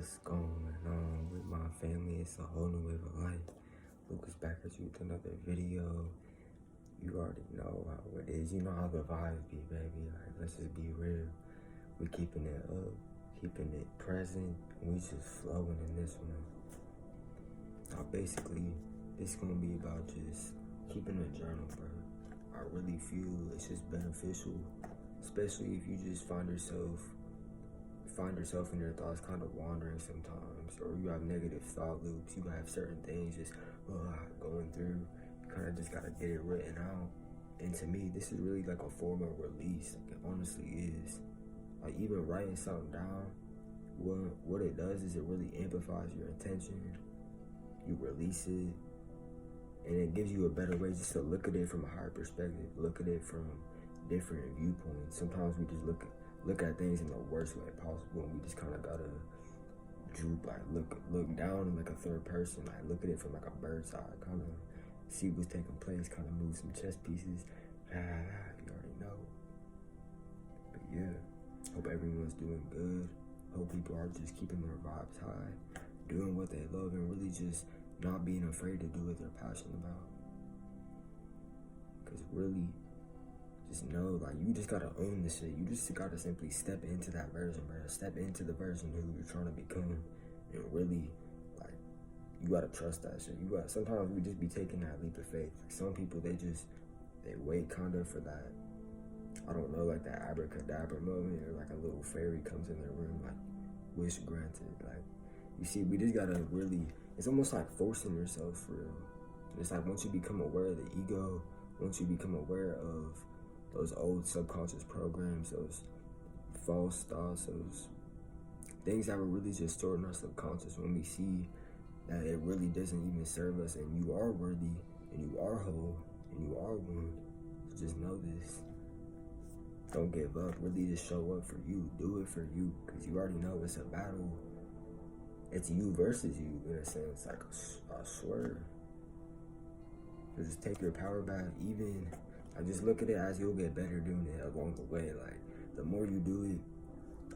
What's going on with my family? It's a whole new way of life. Lucas back at you with another video. You already know how it is. You know how the vibes be, baby. Like, let's just be real. We keeping it up, keeping it present, and we just flowing in this one. Now, basically, this gonna be about just keeping a journal, bro. I really feel it's just beneficial, especially if you just find yourself in your thoughts kind of wandering sometimes, or you have negative thought loops, you have certain things just going through. You kind of just gotta get it written out. And to me, this is really like a form of release. Like, it honestly is. Like, even writing something down, what it does is it really amplifies your intention. You release it, and it gives you a better way just to look at it from a higher perspective, look at it from different viewpoints. Sometimes we just look at things in the worst way possible, and we just kind of gotta droop, like look down in like a third person, like look at it from like a bird's eye, kind of see what's taking place, kind of move some chess pieces. You already know. But yeah, hope everyone's doing good. Hope people are just keeping their vibes high, doing what they love, and really just not being afraid to do what they're passionate about. Because really, just know, like, you just gotta own this shit. You just gotta simply step into that version, bro. Step into the version who you're trying to become, and really, like, you gotta trust that shit. Sometimes we just be taking that leap of faith. Like, some people, they wait kind of for that, I don't know, like that abracadabra moment, or like a little fairy comes in their room, like, wish granted. Like, you see, we just gotta really, it's almost like forcing yourself for real. And it's like, once you become aware of the ego, once you become aware of those old subconscious programs, those false thoughts, those things that were really just stored in our subconscious, when we see that it really doesn't even serve us, and you are worthy, and you are whole, and you are one, just know this. Don't give up. Really just show up for you. Do it for you, because you already know it's a battle. It's you versus you, in a sense. Like, I swear. Just take your power back. Even, I just look at it as you'll get better doing it along the way. Like, the more you do it,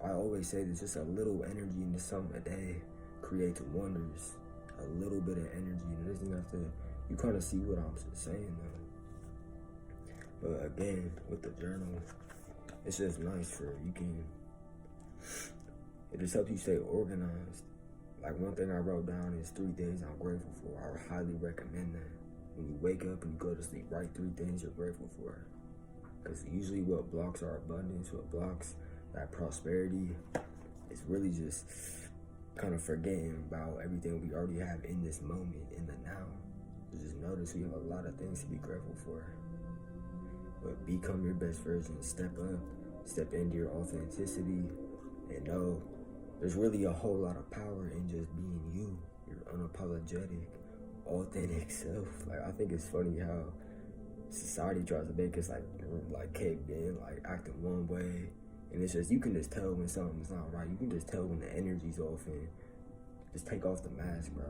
I always say this, just a little energy into something a day creates wonders. A little bit of energy. It doesn't have to, you kind of see what I'm saying though. But again, with the journal, it's just nice for, it just helps you stay organized. Like, one thing I wrote down is 3 things I'm grateful for. I would highly recommend that. When you wake up and you go to sleep, write 3 things you're grateful for. Because usually what blocks our abundance, what blocks that prosperity, is really just kind of forgetting about everything we already have in this moment, in the now. You just notice we have a lot of things to be grateful for. But become your best version. Step up, step into your authenticity, and know there's really a whole lot of power in just being you, your unapologetic, authentic self. Like, I think it's funny how society tries to make us like caved in, like acting one way, and it's just, you can just tell when something's not right. You can just tell when the energy's off, and just take off the mask, bro.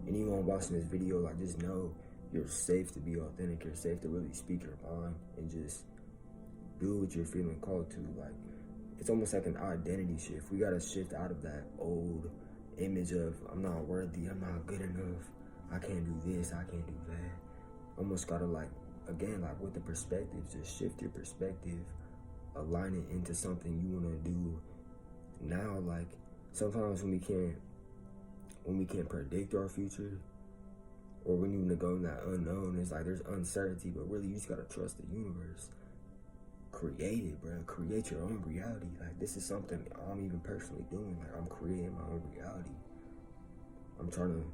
Anyone watching this video, like, just know you're safe to be authentic. You're safe to really speak your mind and just do what you're feeling called to. Like, it's almost like an identity shift. We gotta shift out of that old image of, I'm not worthy, I'm not good enough, I can't do this, I can't do that. Almost gotta, like, again, like with the perspective, just shift your perspective, align it into something you wanna do now. Like, sometimes when we can't predict our future, or when you wanna go in that unknown, it's like there's uncertainty, but really you just gotta trust the universe. Create it, bro. Create your own reality. Like, this is something I'm even personally doing. Like, I'm creating my own reality. I'm trying to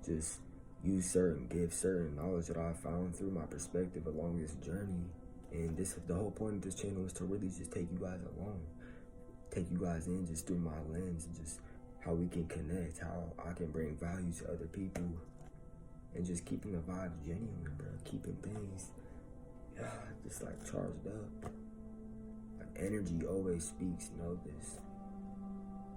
just use certain gifts, certain knowledge that I found through my perspective along this journey. And the whole point of this channel is to really just take you guys along. Take you guys in just through my lens, and just how we can connect, how I can bring value to other people, and just keeping the vibes genuine, bro. Keeping things, just like charged up. Like, energy always speaks, know this.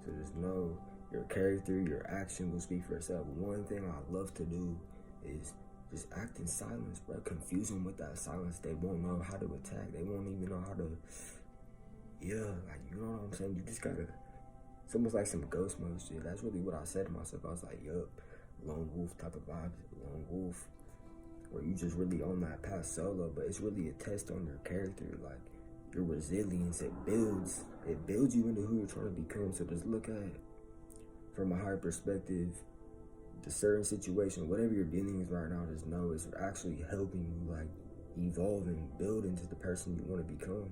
So just know your character, your action will speak for itself. One thing I love to do is just act in silence, bro. Confuse them with that silence. They won't know how to attack. They won't even know how to, like, you know what I'm saying? You just gotta It's almost like some ghost mode shit. That's really what I said to myself. I was like, yup, lone wolf type of vibes, lone wolf, where you just really on that path solo, but it's really a test on your character, like your resilience. It builds you into who you're trying to become. So just look at, from a higher perspective, the certain situation, whatever you're dealing with right now, just know it's actually helping you like evolve and build into the person you want to become.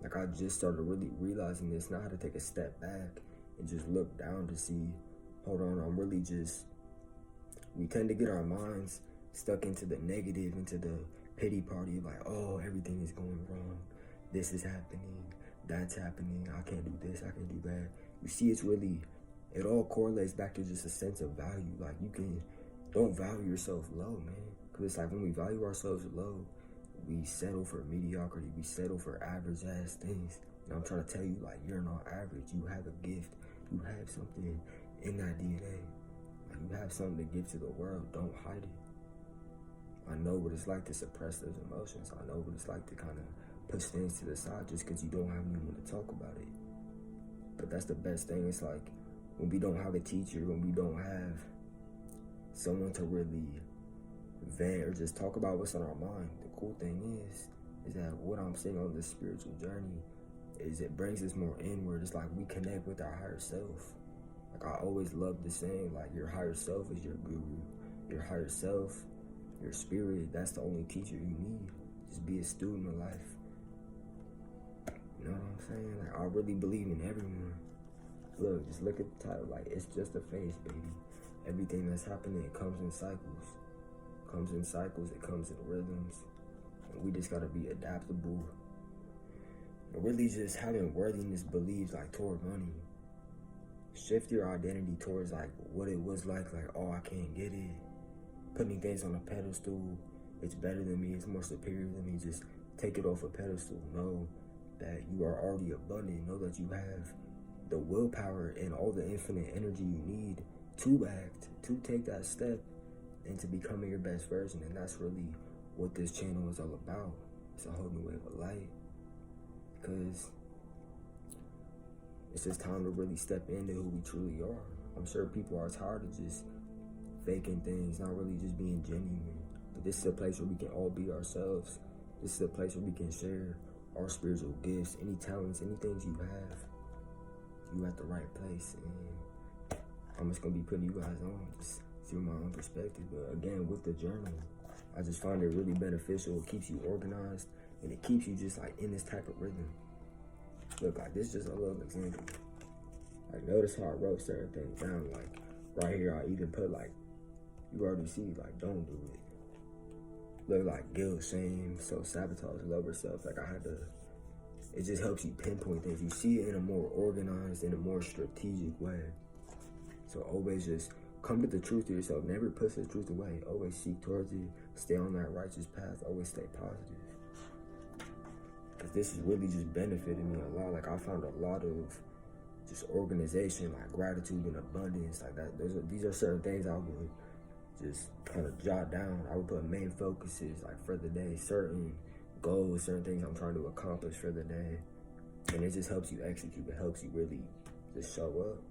Like I just started really realizing this, not how to take a step back and just look down to see, hold on, I'm really just, we tend to get our minds stuck into the negative, into the pity party, like, oh, everything is going wrong. This is happening, that's happening, I can't do this, I can't do that. You see, it's really, it all correlates back to just a sense of value. Like don't value yourself low, man. Cause it's like when we value ourselves low, we settle for mediocrity, we settle for average ass things. And I'm trying to tell you, like, you're not average. You have a gift, you have something in that DNA. Like you have something to give to the world, don't hide it. I know what it's like to suppress those emotions. I know what it's like to kind of push things to the side just because you don't have anyone to talk about it. But that's the best thing. It's like when we don't have a teacher, when we don't have someone to really vent or just talk about what's on our mind, the cool thing is that what I'm seeing on this spiritual journey is it brings us more inward. It's like we connect with our higher self. Like I always love the saying, like your higher self is your guru. Your higher self, your spirit, that's the only teacher you need. Just be a student of life. You know what I'm saying? Like I really believe in everyone. Look, just look at the title, like it's just a phase, baby. Everything that's happening, it comes in cycles. It comes in rhythms. And we just gotta be adaptable. And really just having worthiness beliefs like toward money. Shift your identity towards like what it was like oh, I can't get it. Putting things on a pedestal, it's better than me, it's more superior than me. Just take it off a pedestal. Know that you are already abundant. Know that you have the willpower and all the infinite energy you need to act, to take that step into becoming your best version. And that's really what this channel is all about. It's a whole new way of light. Because it's just time to really step into who we truly are. I'm sure people are tired of just faking things, not really just being genuine. But this is a place where we can all be ourselves. This is a place where we can share our spiritual gifts, any talents, any things you have. You at the right place, and I'm just gonna be putting you guys on just through my own perspective. But again, with the journal, I just find it really beneficial. It keeps you organized, and it keeps you just like in this type of rhythm. Look, like this is just a little example. Like notice how I wrote certain things down. Like right here, I even put like, you already see, like don't do it. Look, like guilt, shame, self-sabotage, lower self. Like I had to. It just helps you pinpoint things. You see it in a more organized, in a more strategic way. So always just come to the truth of yourself. Never push the truth away. Always seek towards it. Stay on that righteous path. Always stay positive. Because this has really just benefited me a lot. Like I found a lot of just organization, like gratitude and abundance. Like that. These are certain things I would just kind of jot down. I would put main focuses like for the day, certain goals, certain things I'm trying to accomplish for the day, and it just helps you execute. It helps you really just show up.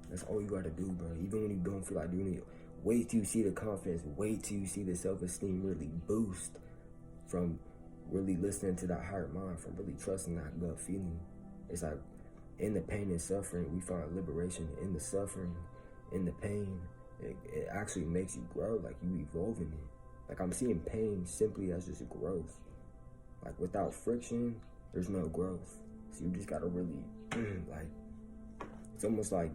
That's all you gotta do, bro. Even when you don't feel like doing it, wait till you see the confidence, wait till you see the self-esteem really boost from really listening to that higher mind, from really trusting that gut feeling. It's like in the pain and suffering, we find liberation. In the suffering, in the pain, it actually makes you grow, like you evolve in it. Like I'm seeing pain simply as just growth. Like without friction, there's no growth. So you just gotta really, like, it's almost like,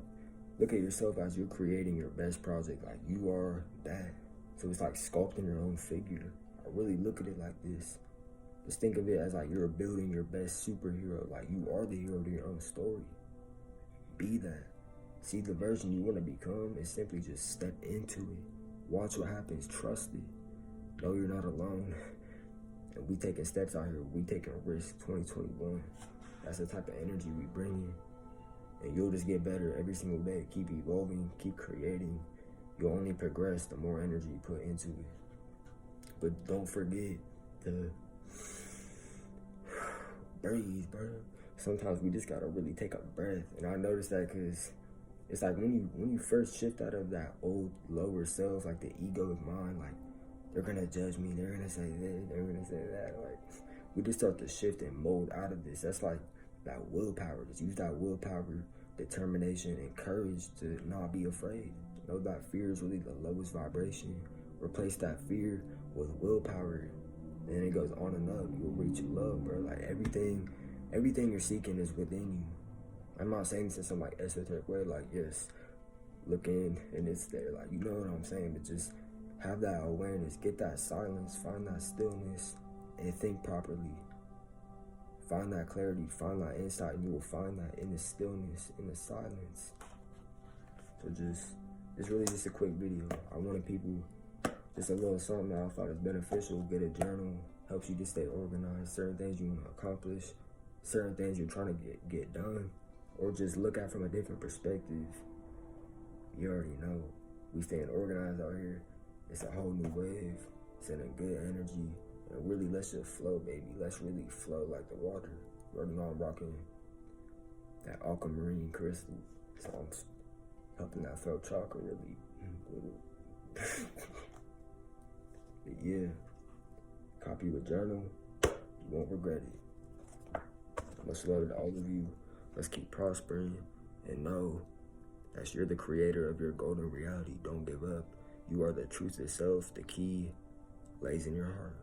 look at yourself as you're creating your best project. Like you are that. So it's like sculpting your own figure. I really look at it like this. Just think of it as like you're building your best superhero. Like you are the hero to your own story. Be that. See the version you wanna become and simply just step into it. Watch what happens, trust it. Know you're not alone. We taking steps out here. We taking risks. 2021. That's the type of energy we bring in. And you'll just get better every single day. Keep evolving. Keep creating. You'll only progress the more energy you put into it. But don't forget to breathe, bro. sometimes we just gotta really take a breath. And I noticed that because it's like when you first shift out of that old lower self, like the ego of mind, like they're gonna judge me, they're gonna say this, they're gonna say that. Like we just start to shift and mold out of this. That's like that willpower. Just use that willpower, determination, and courage to not be afraid. Know that fear is really the lowest vibration. Replace that fear with willpower, and then it goes on and up. You'll reach love, bro. Like everything you're seeking is within you. I'm not saying this in some like esoteric way, like yes, look in and it's there, like you know what I'm saying, but just have that awareness, get that silence, find that stillness, and think properly. Find that clarity, find that insight, and you will find that in the stillness, in the silence. So it's really just a quick video. I wanted people, just a little something that I thought is beneficial. Get a journal, helps you to stay organized, certain things you want to accomplish, certain things you're trying to get done, or just look at from a different perspective. You already know, we staying organized out here. It's a whole new wave. It's in a good energy. And really, let's just flow, baby. Let's really flow like the water. You already know I'm rocking that aquamarine crystal. So I'm helping that felt chakra really. But yeah, copy a journal. You won't regret it. Much love to all of you. Let's keep prospering and know that you're the creator of your golden reality. Don't give up. You are the truth itself. The key lays in your heart.